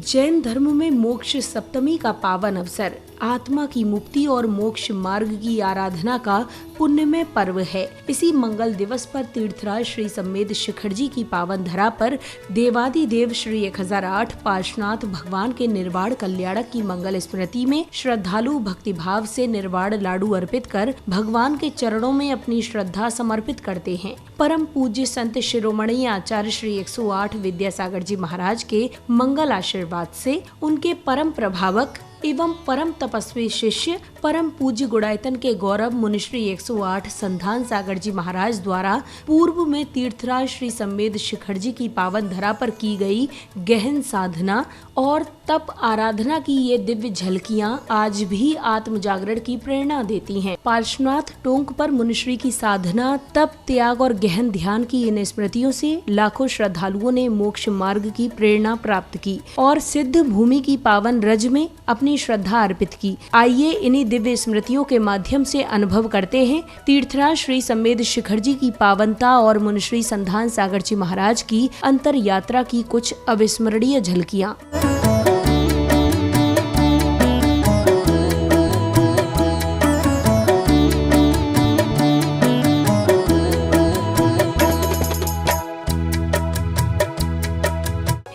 जैन धर्म में मोक्ष सप्तमी का पावन अवसर आत्मा की मुक्ति और मोक्ष मार्ग की आराधना का पुण्यमय पर्व है। इसी मंगल दिवस पर तीर्थराज श्री सम्मेद शिखर जी की पावन धरा पर देवादिदेव श्री 1008 पार्श्वनाथ भगवान के निर्वाण कल्याणक की मंगल स्मृति में श्रद्धालु भक्तिभाव से निर्वाण लाडू अर्पित कर भगवान के चरणों में अपनी श्रद्धा समर्पित करते हैं। परम पूज्य संत शिरोमणि आचार्य श्री 108 विद्यासागर जी महाराज के मंगल आशीर्वाद से उनके परम प्रभावक एवं परम तपस्वी शिष्य परम पूज्य गुणायतन के गौरव मुनिश्री 108 संधान सागर जी महाराज द्वारा पूर्व में तीर्थराज श्री सम्मेद शिखर जी की पावन धरा पर की गई गहन साधना और तप आराधना की ये दिव्य झलकियां आज भी आत्म जागरण की प्रेरणा देती हैं। पार्श्वनाथ टोंक पर मुनिश्री की साधना, तप, त्याग और गहन ध्यान की इन स्मृतियों से लाखों श्रद्धालुओं ने मोक्ष मार्ग की प्रेरणा प्राप्त की और सिद्ध भूमि की पावन रज में अपनी श्रद्धा अर्पित की। आइए इन्हीं दिव्य स्मृतियों के माध्यम से अनुभव करते हैं तीर्थराज श्री सम्मेद शिखर जी की पावनता और मुनिश्री संधान सागर जी महाराज की अंतर यात्रा की कुछ अविस्मरणीय झलकियां।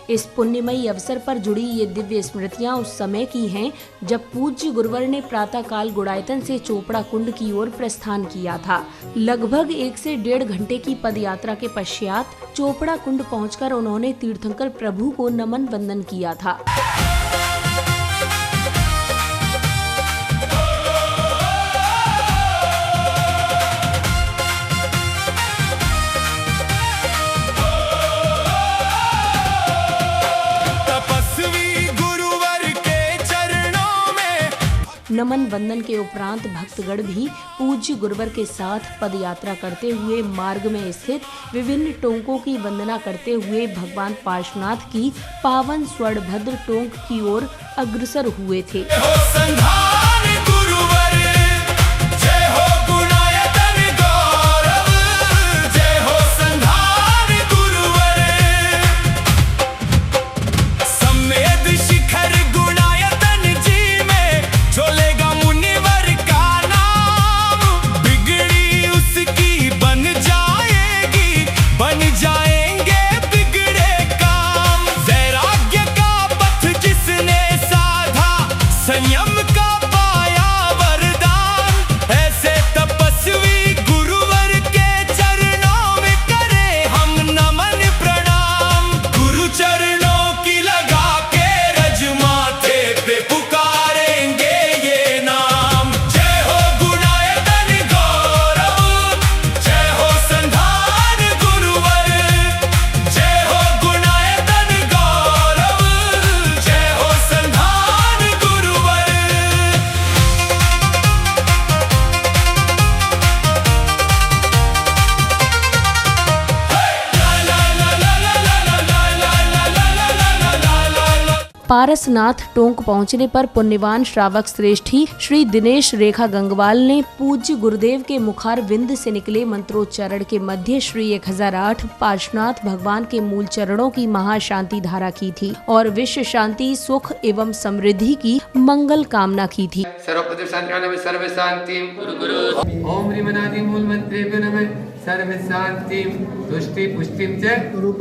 इस पुण्यमयी अवसर पर जुड़ी ये दिव्य स्मृतियां उस समय की हैं जब पूज्य गुरुवर ने प्रातःकाल गुणायतन से चोपड़ा कुंड की ओर प्रस्थान किया था। लगभग 1 से 1.5 घंटे की पद यात्रा के पश्चात चोपड़ा कुंड पहुंचकर उन्होंने तीर्थंकर प्रभु को नमन वंदन किया था। नमन वंदन के उपरांत भक्तगण भी पूज्य गुरुवर के साथ पद यात्रा करते हुए मार्ग में स्थित विभिन्न टोंकों की वंदना करते हुए भगवान पार्श्वनाथ की पावन स्वर्णभद्र टोंक की ओर अग्रसर हुए थे। पारसनाथ टोंक पहुंचने पर पुण्यवान श्रावक श्रेष्ठी श्री दिनेश रेखा गंगवाल ने पूज्य गुरुदेव के मुखार विंद से निकले मंत्रोच्चारण के मध्य श्री 1008 पार्श्वनाथ भगवान के मूल चरणों की महाशांति धारा की थी और विश्व शांति, सुख एवं समृद्धि की मंगल कामना की थी। ओम ह्रीमनादि मूल मंत्रेभ्यो नमः सर्व शांतिं तुष्टि पुष्टिं च कुरु।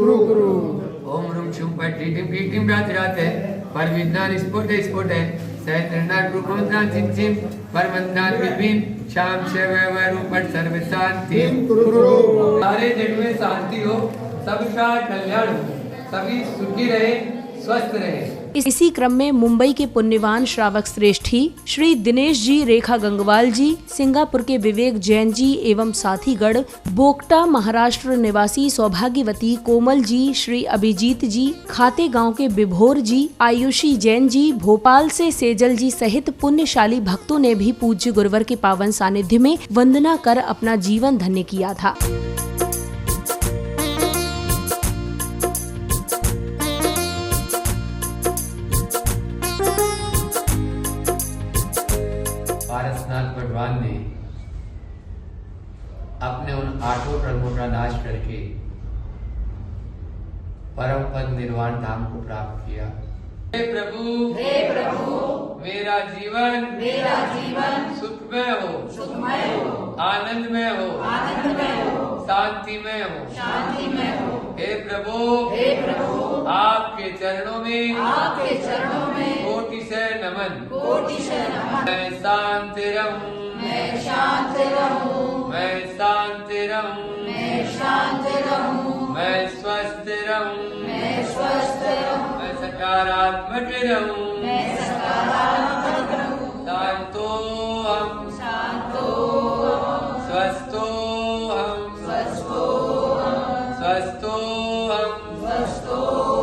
ओम रूम शुम पट्टिटिं पीटिं राते पर विज्ञान स्फोट है सहस्रनाथ रूपमंत्रान चिंचिम पर मंत्रान विभिन शाम से वै रूपट सर्व शांति सारे जग में शांति हो, सबका कल्याण हो, सभी सुखी रहे, स्वस्थ रहे। इसी क्रम में मुंबई के पुण्यवान श्रावक श्रेष्ठी श्री दिनेश जी रेखा गंगवाल जी, सिंगापुर के विवेक जैन जी एवं साथीगढ़, बोकटा महाराष्ट्र निवासी सौभाग्यवती कोमल जी, श्री अभिजीत जी, खाते गांव के विभोर जी, आयुषी जैन जी, भोपाल से सेजल जी सहित पुण्यशाली भक्तों ने भी पूज्य गुरुवर के पावन सानिध्य में वंदना कर अपना जीवन धन्य किया था। पारसनाथ भगवान ने अपने उन 8 कर्मों का नाश करके परम पद निर्वाण धाम को प्राप्त किया। हे प्रभु मेरा जीवन सुखमय हो, आनंदमय हो, शांतिमय हो। हे प्रभु आपके चरणों में कोटि से नमन। मैं शांत रहूं, मैं शांत रहूं, मैं स्वस्थ रहूं, मैं सकारात्मक रहूं, शांतो हम, स्वस्थो हम, स्वस्थो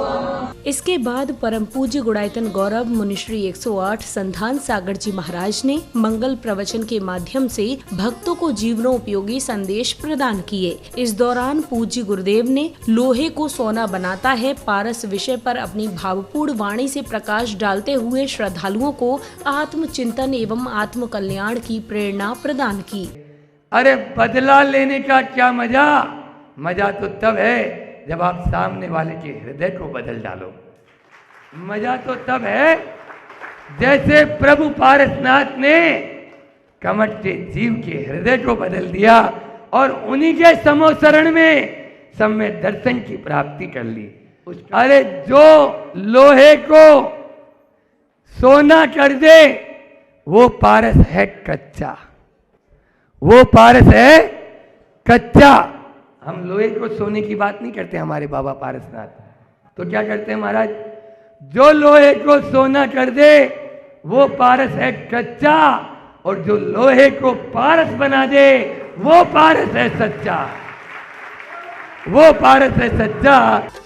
हम। इसके बाद परम पूज्य गुणायतन गौरव मुनिश्री 108 संधान सागर जी महाराज ने मंगल प्रवचन के माध्यम से भक्तों को जीवनोपयोगी संदेश प्रदान किए। इस दौरान पूज्य गुरुदेव ने लोहे को सोना बनाता है पारस विषय पर अपनी भावपूर्ण वाणी से प्रकाश डालते हुए श्रद्धालुओं को आत्मचिंतन एवं आत्म कल्याण की प्रेरणा प्रदान की। अरे बदला लेने का क्या मजा, मजा तो तब है जब आप सामने वाले के हृदय को बदल डालो। मजा तो तब है जैसे प्रभु पारसनाथ ने कमट के जीव के हृदय को बदल दिया और उन्हीं के समोसरण में सम्य दर्शन की प्राप्ति कर ली। अरे जो लोहे को सोना कर दे वो पारस है कच्चा, वो पारस है कच्चा। हम लोहे को सोने की बात नहीं करते हमारे बाबा पारसनाथ, तो क्या करते हैं महाराज, जो लोहे को सोना कर दे वो पारस है कच्चा, और जो लोहे को पारस बना दे वो पारस है सच्चा, वो पारस है सच्चा।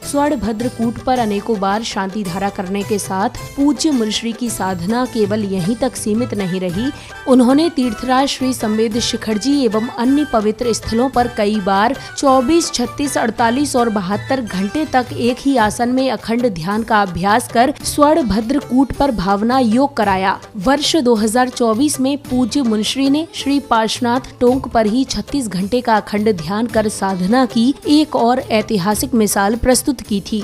स्वर्ण भद्र कूट पर अनेकों बार शांति धारा करने के साथ पूज्य मुनिश्री की साधना केवल यहीं तक सीमित नहीं रही। उन्होंने तीर्थराज श्री संवेद शिखर जी एवं अन्य पवित्र स्थलों पर कई बार 24, 36, 48 और 72 घंटे तक एक ही आसन में अखंड ध्यान का अभ्यास कर स्वर्ण भद्र कूट पर भावना योग कराया। वर्ष 2024 में पूज्य मुनिश्री ने श्री पार्श्वनाथ टोंक पर ही 36 घंटे का अखंड ध्यान कर साधना की एक और ऐतिहासिक मिसाल प्रस्तुत की थी।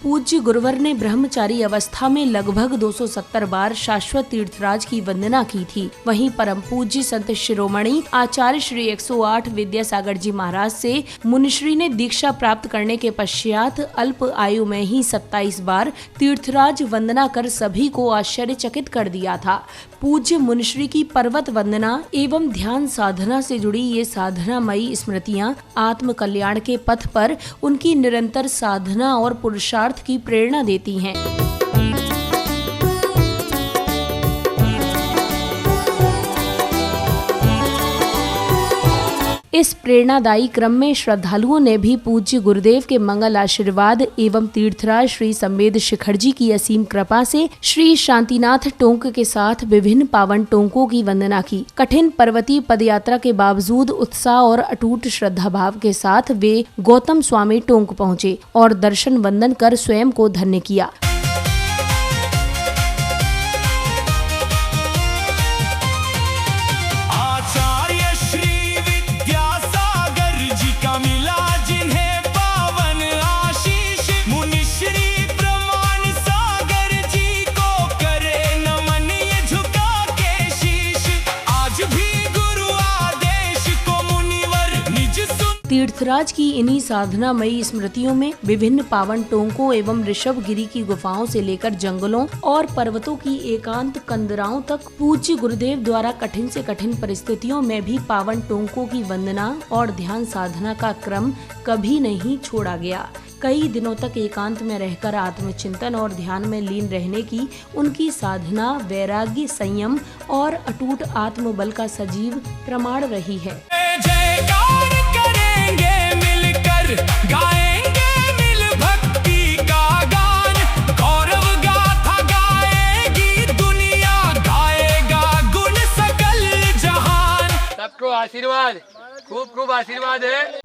पूज्य गुरुवर ने ब्रह्मचारी अवस्था में लगभग 270 बार शाश्वत तीर्थराज की वंदना की थी। वहीं परम पूज्य संत शिरोमणि आचार्य श्री 108 विद्यासागर जी महाराज से मुनिश्री ने दीक्षा प्राप्त करने के पश्चात अल्प आयु में ही 27 बार तीर्थराज वंदना कर सभी को आश्चर्यचकित कर दिया था। पूज्य मुनिश्री की पर्वत वंदना एवं ध्यान साधना से जुड़ी ये साधनामयी स्मृतियाँ आत्म कल्याण के पथ पर उनकी निरंतर साधना और पुरुषार्थ की प्रेरणा देती हैं। इस प्रेरणादायी क्रम में श्रद्धालुओं ने भी पूज्य गुरुदेव के मंगल आशीर्वाद एवं तीर्थराज श्री संवेद शिखर जी की असीम कृपा से श्री शांतिनाथ टोंक के साथ विभिन्न पावन टोंकों की वंदना की। कठिन पर्वतीय पदयात्रा के बावजूद उत्साह और अटूट श्रद्धा भाव के साथ वे गौतम स्वामी टोंक पहुँचे और दर्शन वंदन कर स्वयं को धन्य किया। तीर्थराज की इन्हीं साधनामयी स्मृतियों में विभिन्न पावन टोंकों एवं ऋषभगिरी की गुफाओं से लेकर जंगलों और पर्वतों की एकांत कंदराओं तक पूज्य गुरुदेव द्वारा कठिन से कठिन परिस्थितियों में भी पावन टोंकों की वंदना और ध्यान साधना का क्रम कभी नहीं छोड़ा गया। कई दिनों तक एकांत में रहकर आत्मचिंतन और ध्यान में लीन रहने की उनकी साधना वैराग्य, संयम और अटूट आत्मबल का सजीव प्रमाण रही है। गाएंगे मिल भक्ति का गान, गौरव गाथा गाएगी दुनिया, गाएगा गुण सकल जहान। सबको आशीर्वाद, खूब खूब आशीर्वाद है।